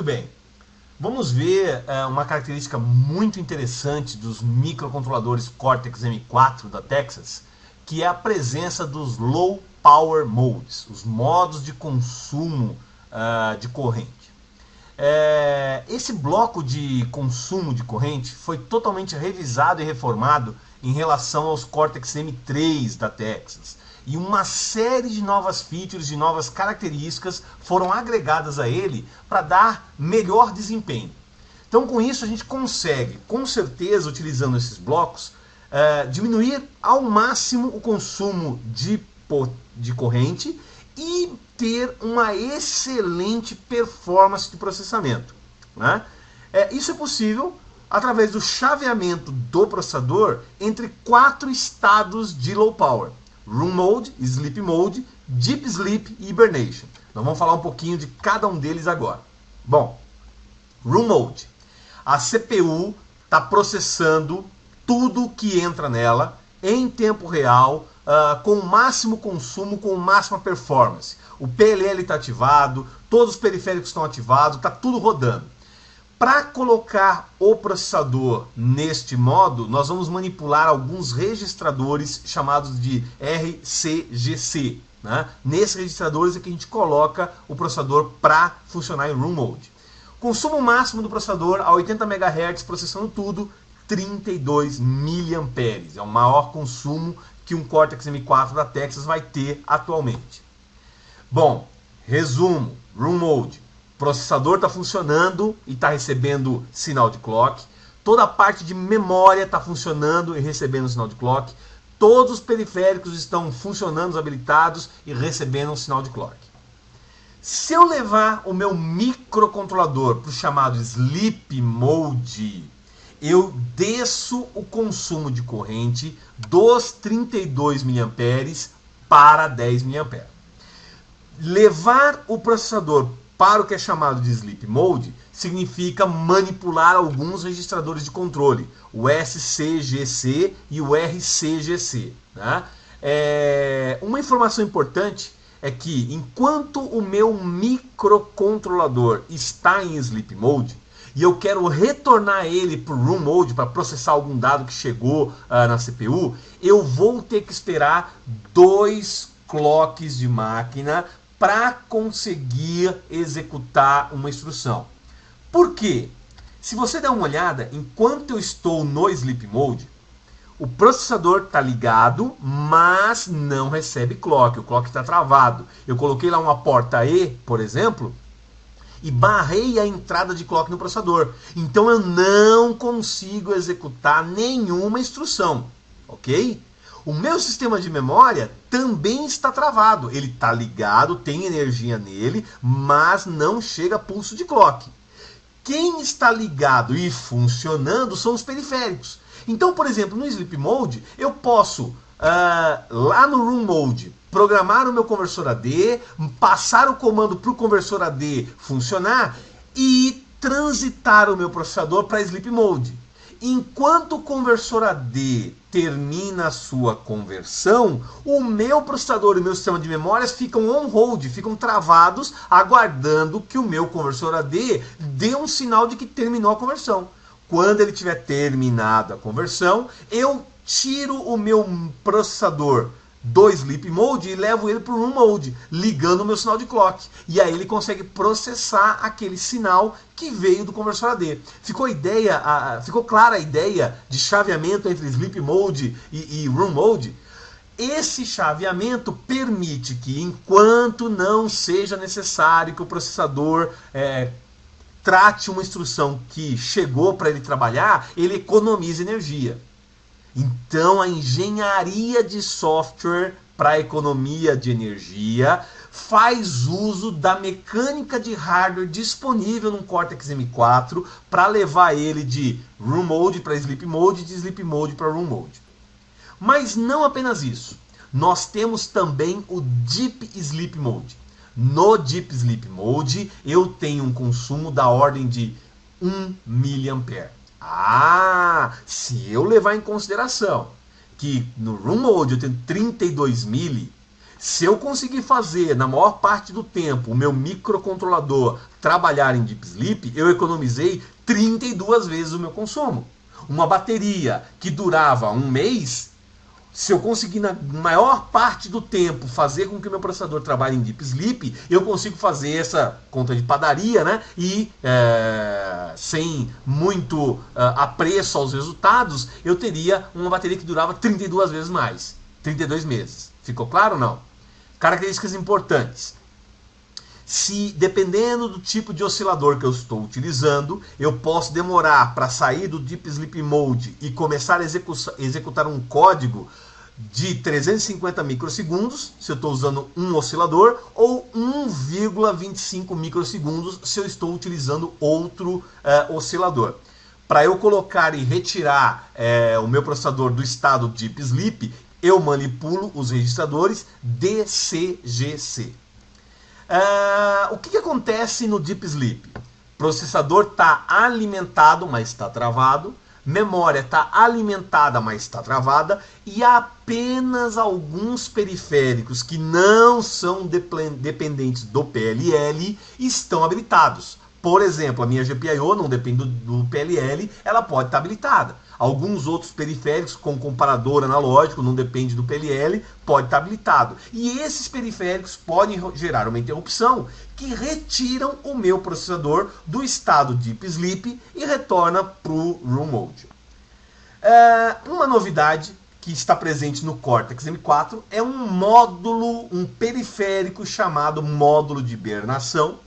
Muito bem. Vamos ver uma característica muito interessante dos microcontroladores Cortex M4 da Texas, que é a presença dos Low Power Modes, os modos de consumo de corrente. Esse bloco de consumo de corrente foi totalmente revisado e reformado em relação aos Cortex M3 da Texas. E uma série de novas features, de novas características foram agregadas a ele para dar melhor desempenho. Então, com isso, a gente consegue, com certeza, utilizando esses blocos, diminuir ao máximo o consumo de corrente e ter uma excelente performance de processamento, né? Isso é possível através do chaveamento do processador entre 4 estados de low power: Room Mode, Sleep Mode, Deep Sleep e Hibernation. Nós vamos falar um pouquinho de cada um deles agora. Bom, Room Mode. A CPU está processando tudo que entra nela em tempo real, com o máximo consumo, com máxima performance. O PLL está ativado, todos os periféricos estão ativados, está tudo rodando. Para colocar o processador neste modo, nós vamos manipular alguns registradores chamados de RCGC, né? Nesses registradores é que a gente coloca o processador para funcionar em Room Mode. Consumo máximo do processador a 80 MHz, processando tudo, 32 mA. É o maior consumo que um Cortex M4 da Texas vai ter atualmente. Bom, resumo, Room Mode. O processador está funcionando e está recebendo sinal de clock. Toda a parte de memória está funcionando e recebendo sinal de clock. Todos os periféricos estão funcionando, habilitados e recebendo um sinal de clock. Se eu levar o meu microcontrolador para o chamado Sleep Mode, eu desço o consumo de corrente dos 32 mA para 10 mA. Levar o processador para o que é chamado de Sleep Mode significa manipular alguns registradores de controle, o SCGC e o RCGC. Né? Uma informação importante é que enquanto o meu microcontrolador está em Sleep Mode e eu quero retornar ele para o Room Mode para processar algum dado que chegou na CPU, eu vou ter que esperar 2 clocks de máquina para conseguir executar uma instrução. Por quê? Se você der uma olhada, enquanto eu estou no Sleep Mode, o processador está ligado, mas não recebe clock. O clock está travado. Eu coloquei lá uma porta E, por exemplo, e barrei a entrada de clock no processador. Então eu não consigo executar nenhuma instrução, ok? O meu sistema de memória também está travado. Ele está ligado, tem energia nele, mas não chega pulso de clock. Quem está ligado e funcionando são os periféricos. Então, por exemplo, no Sleep Mode, eu posso, lá no Room Mode, programar o meu conversor AD, passar o comando para o conversor AD funcionar e transitar o meu processador para Sleep Mode. Enquanto o conversor AD termina a sua conversão, o meu processador e o meu sistema de memórias ficam on-hold, ficam travados, aguardando que o meu conversor AD dê um sinal de que terminou a conversão. Quando ele tiver terminado a conversão, eu tiro o meu processador do Sleep Mode e levo ele para o Room Mode, ligando o meu sinal de clock. E aí ele consegue processar aquele sinal que veio do conversor AD. Ficou clara a ideia de chaveamento entre Sleep Mode e Room Mode? Esse chaveamento permite que, enquanto não seja necessário que o processador trate uma instrução que chegou para ele trabalhar, ele economiza energia. Então a engenharia de software para economia de energia faz uso da mecânica de hardware disponível no Cortex M4 para levar ele de Room Mode para Sleep Mode e de Sleep Mode para Room Mode. Mas não apenas isso. Nós temos também o Deep Sleep Mode. No Deep Sleep Mode eu tenho um consumo da ordem de 1 mA. Se eu levar em consideração que no Room Mode eu tenho 32 mili, Se eu conseguir fazer, na maior parte do tempo, o meu microcontrolador trabalhar em Deep Sleep, eu economizei 32 vezes o meu consumo. Uma bateria que durava um mês, se eu conseguir na maior parte do tempo fazer com que o meu processador trabalhe em Deep Sleep, eu consigo fazer essa conta de padaria, né? E sem muito apreço aos resultados, eu teria uma bateria que durava 32 vezes mais. 32 meses. Ficou claro ou não? Características importantes. Se, dependendo do tipo de oscilador que eu estou utilizando, eu posso demorar para sair do Deep Sleep Mode e começar a executar um código de 350 microsegundos, se eu estou usando um oscilador, ou 1,25 microsegundos, se eu estou utilizando outro oscilador. Para eu colocar e retirar o meu processador do estado Deep Sleep, eu manipulo os registradores DCGC. O que acontece no Deep Sleep? O processador está alimentado, mas está travado. Memória está alimentada, mas está travada. E apenas alguns periféricos que não são dependentes do PLL estão habilitados. Por exemplo, a minha GPIO não depende do PLL, ela pode estar habilitada. Alguns outros periféricos, com comparador analógico, não depende do PLL, pode estar habilitado. E esses periféricos podem gerar uma interrupção que retiram o meu processador do estado Deep Sleep e retorna para o Room Mode. Uma novidade que está presente no Cortex M4 é um módulo, um periférico chamado módulo de hibernação,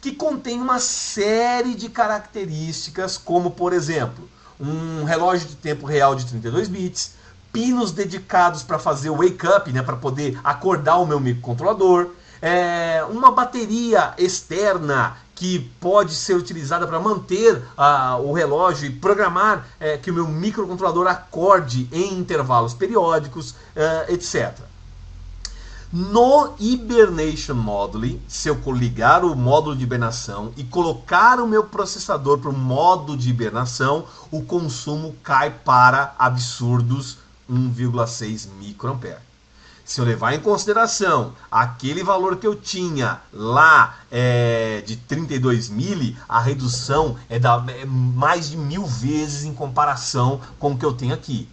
que contém uma série de características, como, por exemplo, um relógio de tempo real de 32 bits, pinos dedicados para fazer o wake up, né, para poder acordar o meu microcontrolador, uma bateria externa que pode ser utilizada para manter o relógio e programar que o meu microcontrolador acorde em intervalos periódicos, etc. No Hibernation Module, se eu ligar o módulo de hibernação e colocar o meu processador para o modo de hibernação, o consumo cai para absurdos 1,6 microampere. Se eu levar em consideração aquele valor que eu tinha lá de 32 mili, a redução é mais de 1000 vezes em comparação com o que eu tenho aqui.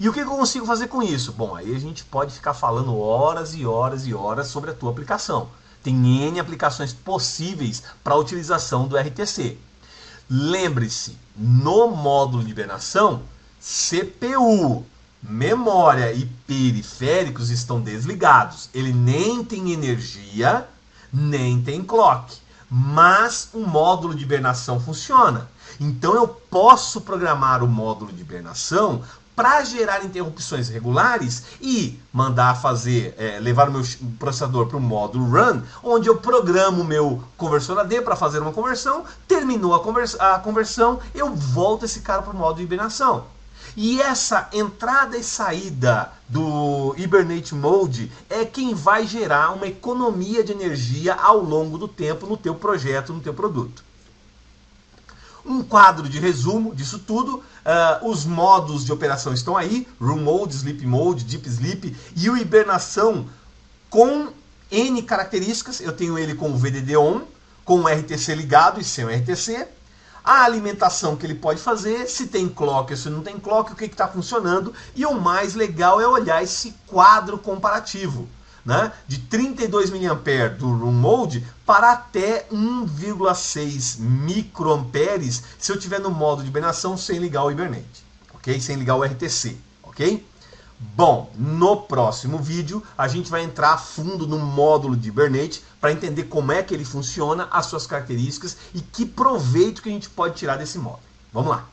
E o que eu consigo fazer com isso? Bom, aí a gente pode ficar falando horas e horas e horas sobre a tua aplicação. Tem N aplicações possíveis para a utilização do RTC. Lembre-se, no módulo de hibernação, CPU, memória e periféricos estão desligados. Ele nem tem energia, nem tem clock. Mas o módulo de hibernação funciona. Então eu posso programar o módulo de hibernação para gerar interrupções regulares e mandar fazer, levar o meu processador para o módulo run, onde eu programo o meu conversor AD para fazer uma conversão, terminou a conversão, eu volto esse cara para o modo de hibernação. E essa entrada e saída do Hibernate Mode é quem vai gerar uma economia de energia ao longo do tempo no teu projeto, no teu produto. Um quadro de resumo disso tudo, os modos de operação estão aí, Room Mode, Sleep Mode, Deep Sleep, e o hibernação com N características. Eu tenho ele com o VDD on, com o RTC ligado e sem o RTC, a alimentação que ele pode fazer, se tem clock ou se não tem clock, o que está funcionando, e o mais legal é olhar esse quadro comparativo, né, de 32 mA do Room Mode para até 1,6 microamperes se eu estiver no modo de hibernação sem ligar o Hibernate, ok? Sem ligar o RTC, ok? Bom, no próximo vídeo a gente vai entrar a fundo no módulo de Hibernate para entender como é que ele funciona, as suas características e que proveito que a gente pode tirar desse módulo. Vamos lá!